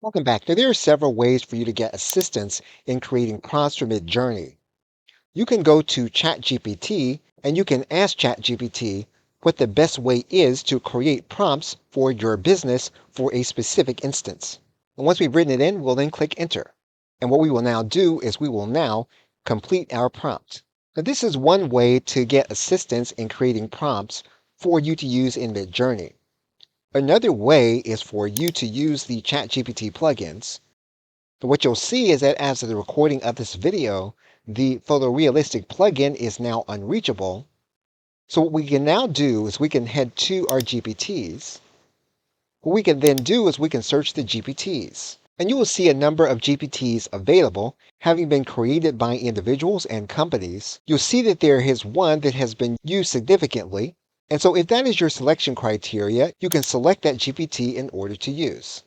Welcome back. Now, there are several ways for you to get assistance in creating prompts for Midjourney. You can go to ChatGPT and you can ask ChatGPT what the best way is to create prompts for your business for a specific instance. And once we've written it in, we'll then click enter. And what we will now do is we will now complete our prompt. Now, this is one way to get assistance in creating prompts for you to use in Midjourney. Another way is for you to use the ChatGPT plugins. But what you'll see is that as of the recording of this video, the photorealistic plugin is now unreachable. So what we can now do is we can head to our GPTs. What we can then do is we can search the GPTs. And you will see a number of GPTs available, having been created by individuals and companies. You'll see that there is one that has been used significantly. And so if that is your selection criteria, you can select that GPT in order to use.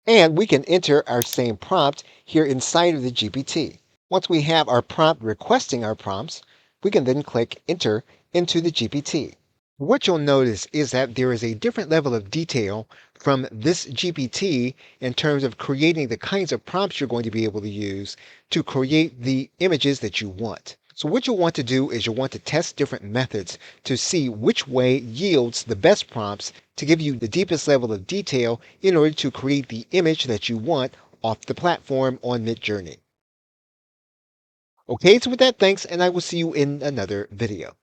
And we can enter our same prompt here inside of the GPT. Once we have our prompt requesting our prompts, we can then click enter into the GPT. What you'll notice is that there is a different level of detail from this GPT in terms of creating the kinds of prompts you're going to be able to use to create the images that you want. So what you'll want to do is you'll want to test different methods to see which way yields the best prompts to give you the deepest level of detail in order to create the image that you want off the platform on Midjourney. Okay, so with that, thanks, and I will see you in another video.